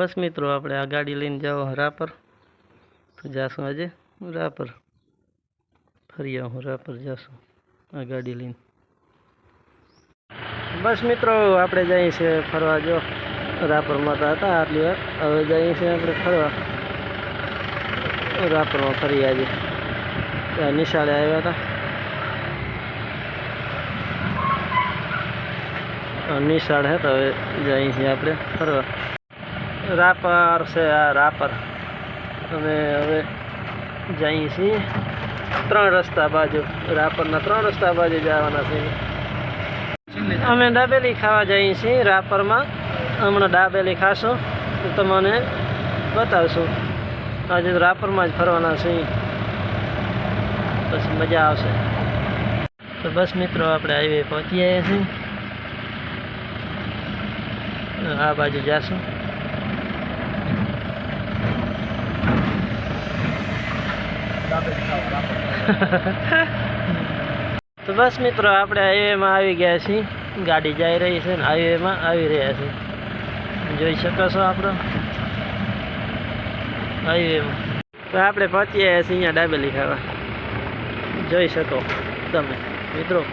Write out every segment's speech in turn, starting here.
बस मित्रों આપણે આ ગાડી લઈને જાવ રાપર તો જાશું આજે રાપર ફરી આવું રાપર જાશું આ ગાડી લઈને બસ મિત્રો આપણે જઈએ છે ફરવા જો રાપરમાં હતા આટલી વાર હવે જઈએ છે આપણે ફરવા રાપરમાં ફરી આજે નિશાળે આવ્યા હતા નિશાળ હે તો હવે જઈએ છીએ આપણે ફરવા રાપર છે આ રાપર અમે હવે જઈએ છીએ 3 રસ્તા બાજુ રાપરના 3 રસ્તા બાજુ જવાના છે અમે દાબેલી ખાવા જઈએ છીએ રાપરમાં હમણાં દાબેલી ખાશું તો તમને બતાવશું આજે રાપરમાં જ ફરવાના છે પછી મજા આવશે તો બસ મિત્રો આપણે હાઈવે પહોંચી આવ્યા છીએ આ બાજુ જાશું તો બસ મિત્રો આપણે હાઈવેમાં આવી ગયા છીએ ગાડી જઈ રહી છે ને હાઈવેમાં આવી રહ્યા છે જોઈ શકો છો આપણો હાઈવેમાં તો આપણે પહોંચી આવ્યા છીએ અહીંયા દાબેલી ખાવા જોઈ શકો તમે મિત્રો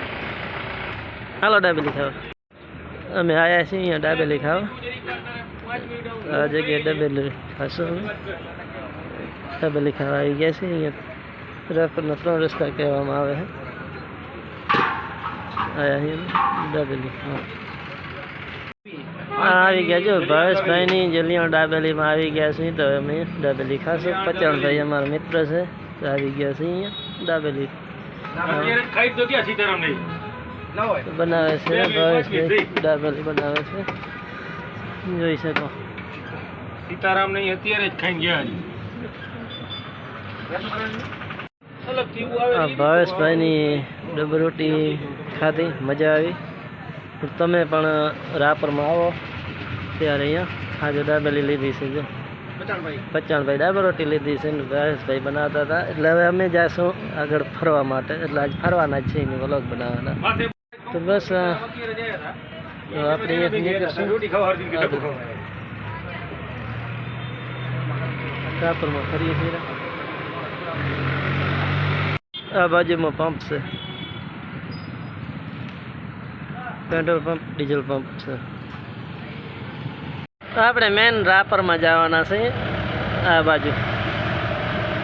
હાલો દાબેલી ખાવા અમે આવ્યા છીએ અહીંયા દાબેલી ખાવા આ જગ્યાએ દાબેલી ખાશું અમે દાબેલી ખાવા આવી ગયા છીએ અહીંયા રાપરના 3 રસ્તા કહેવામાં આવે છે આયા દાબેલી આવી ગયા જો ભાવેશભાઈની જલિયાણ દાબેલીમાં આવી ગયા છીએ તો અમે દાબેલી ખાશું પચાણભાઈ અમારા મિત્ર છે તો આવી ગયા છે અહીંયા દાબેલી બનાવે છે ભાવેશભાઈ દાબેલી બનાવે છે જોઈ શકો સીતારામ નહીં અત્યારે જ ખાઈને ગયા ભાવેશભાઈની ડબરોટી ખાધી મજા આવી તમે પણ રાપરમાં આવો ત્યારે અહીંયા આજે દાબેલી લીધી છે જો પચાણભાઈ દાબરોટી લીધી છે ને ભાવેશભાઈ બનાવતા હતા એટલે હવે અમે જઈશું આગળ ફરવા માટે એટલે આજ ફરવાના જ છે એની વ્લોગ બનાવવાના તો બસ આપણે રાપરમાં ફરીએ છીએ આ બાજુમાં પંપ છે પેટ્રોલ પંપ ડીઝલ પંપ છે આપણે મેન રાપરમાં જવાના છે આ બાજુ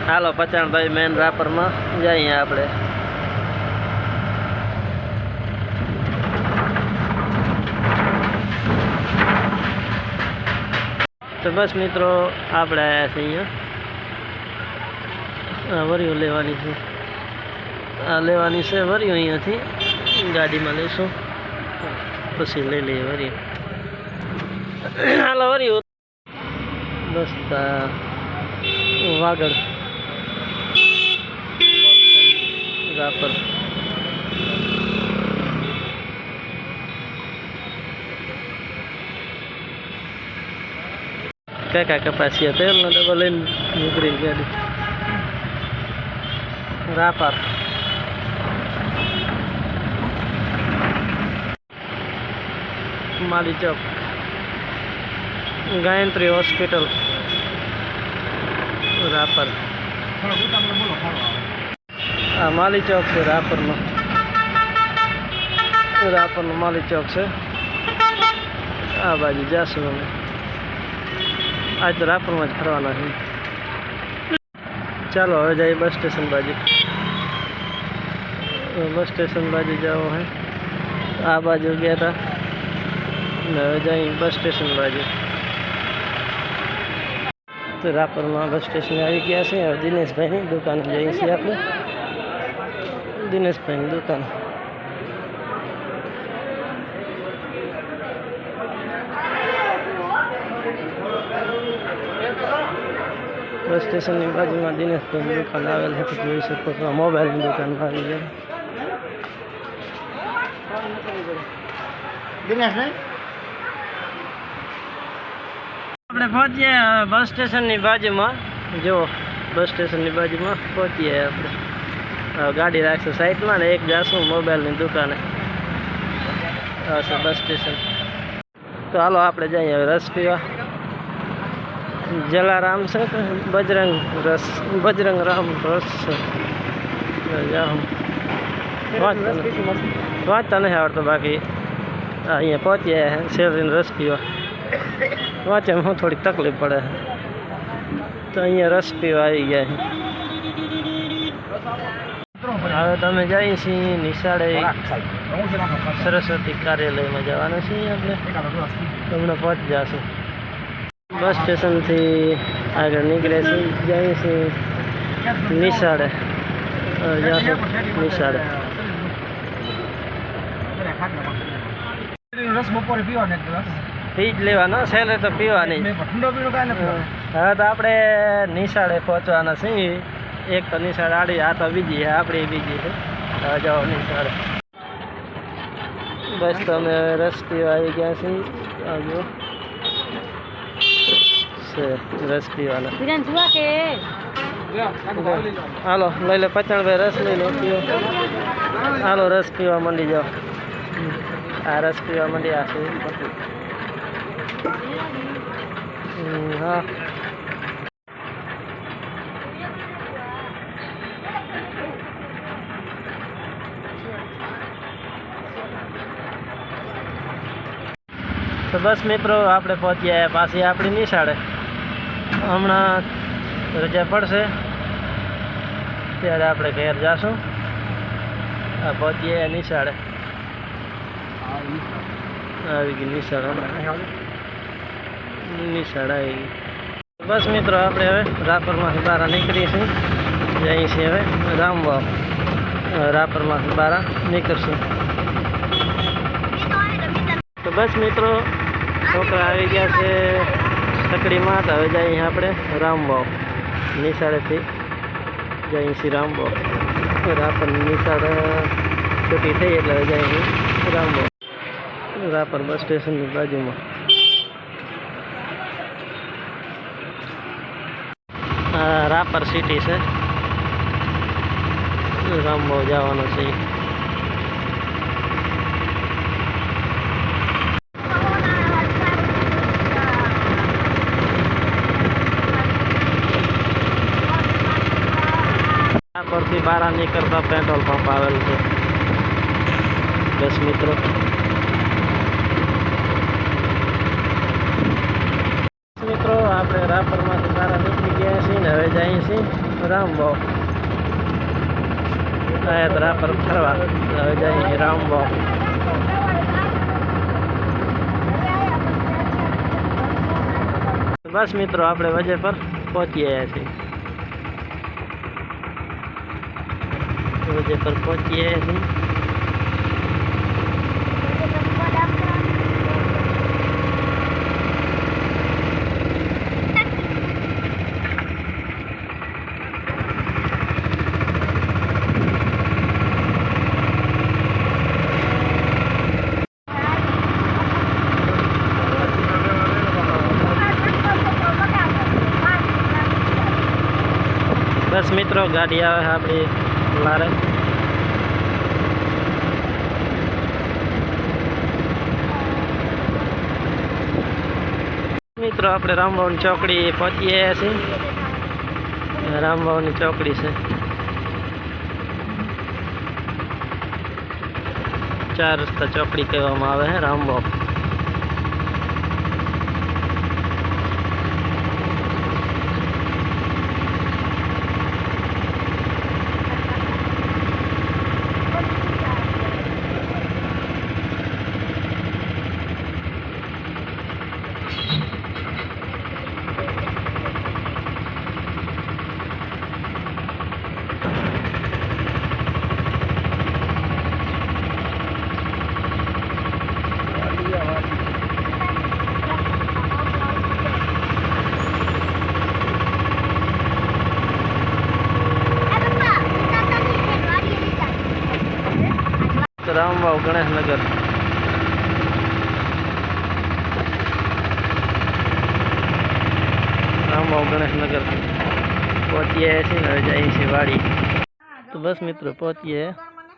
હાલો પચાણભાઈ મેન રાપરમાં જઈએ આપણે તો બસ મિત્રો આપણે આવ્યા છીએ અહીંયા વરિયો લેવાની છે આ લેવાની છે વરિયો અહીંયાથી ગાડીમાં લઈશું પછી લઈ લઈએ વરિયો હાલો વરિયો બસ વાગડ રાપર કાકા કપાસિયા તેલનો ડબ્બો લઈને નીકળી ગાડી રાપર માલી ચોક ગાયત્રી હોસ્પિટલ રાપર આ માલી ચોક છે રાપરનો માલી ચોક છે આ બાજુ જાશું અમે આજ તો રાપરમાં જ ફરવાના છે ચાલો હવે જઈએ બસ સ્ટેશન બાજુ જાઓ હે આ બાજુ ગયા હતા ને હવે જઈએ બસ સ્ટેશન બાજુ તો રાપરમાં બસ સ્ટેશન આવી ગયા છે હવે દિનેશભાઈની દુકાને જઈએ છીએ આપણે દિનેશભાઈની દુકાન બસ સ્ટેશનની બાજુમાં દિનેશભાઈની દુકાન આવેલ છે જોઈ શકો છો મોબાઈલની દુકાનમાં આવી જાય આપણે પહોંચીએ બસ સ્ટેશનની બાજુમાં જો બસ સ્ટેશનની બાજુમાં પહોંચીએ આપણે ગાડી રાખશું સાઈડમાં ને એક જાશું મોબાઈલની દુકાને આવશે બસ સ્ટેશન તો હાલો આપણે જઈએ હવે રસ પીવા જલારામ છે કે બજરંગ રામ રસ છે જાઉં વાંચતા નથી આવડતો બાકી અહીંયા પહોંચ્યા શેરડીનો રસ પીવા વાંચવામાં હું થોડીક તકલીફ પડે તો અહીંયા રસ પીવા આવી ગયા છે હવે તમે જઈએ છીએ નિશાળે સરસ્વતી કાર્યાલયમાં જવાના છીએ આપણે હમણાં પહોંચી જશું બસ સ્ટેશનથી આગળ નીકળે છે જઈએ છીએ નિશાળે જશું નિશાળે રસ બપોરે પીવાનો પી જ લેવાનો સહેલે તો પીવાની ઠંડો પીણો કાંઈ નથી હવે તો આપણે નિશાળે પહોંચવાના છીએ એક તો નિશાળ આડી આ તો બીજી છે આપણી બીજી છે હવે જાઓ નિશાળે બસ તમે હવે રસ પીવા આવી ગયા છીએ આવજો છે રસ પીવાના હાલો લઈ લે પચાણભાઈ રસ લઈ લો પીવો હાલો રસ પીવા માંડી જાઓ આ રસ પીવા માંડી આ છે હા તો બસ મિત્રો આપણે પહોંચ્યા પાછી આપણી નિશાળે હમણાં રજા પડશે ત્યારે આપણે ઘેર જાશું આ પહોંચીએ નિશાળે આવી ગઈ નિશાળ નિશાળ આવી ગઈ બસ મિત્રો આપણે હવે રાપરમાંથી બહાર નીકળીએ છીએ જઈએ છીએ હવે રામવાવ રાપરમાંથી બહાર નીકળશું તો બસ મિત્રો છોકરા આવી ગયા છે સકડીમાં તો હવે જઈએ આપણે રામવાવ નિશાળેથી જઈએ છીએ રામવાવ રાપરની નિશાળ છૂટી થઈ એટલે હવે જઈએ રામવાવ રાપર બસ સ્ટેશનની બાજુમાં રાપર સિટી છે રામવાવ જવાનો છે રાપરથી બહાર નીકળતા પેટ્રોલ પંપ આવેલું છે બસ મિત્રો મિત્રો આપણે રાપરમાંથી બહાર નીકળી ગયા છીએ ને હવે જઈએ છીએ રામવાવ આયા તો રાપર ફરવા હવે જઈએ રામવાવ બસ મિત્રો આપણે વજે પર પહોંચી આવ્યા છીએ वजह पर पहुँचिए हैं बस मित्रों गाड़ी आवे है अपनी लारे मित्रों अपने रामबावनी चौकड़ी पहुंची है रामबावनी चौकड़ी से 4 रस्ता चौकड़ी कहवामां आवे है रामबाव रामबाव गणेश नगर रामबाव गणेश नगर पहुंचिए जाइए वाड़ी तो बस मित्रों पहुंचिए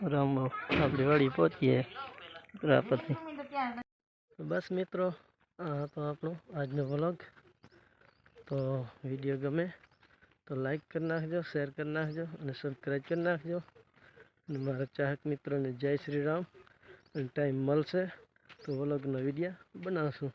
रामबाव अपनी वाड़ी पहुंचिए रापर थी तो बस मित्रों तो आपनो आज नो व्लॉग તો વિડીયો ગમે તો લાઈક કરી નાખજો, શેર કરી નાખજો અને સબસ્ક્રાઈબ કરી નાખજો. અને મારા ચાહક મિત્રોને જય શ્રી રામ. અને ટાઈમ મળશે તો વ્લોગનો વિડીયો બનાવશું.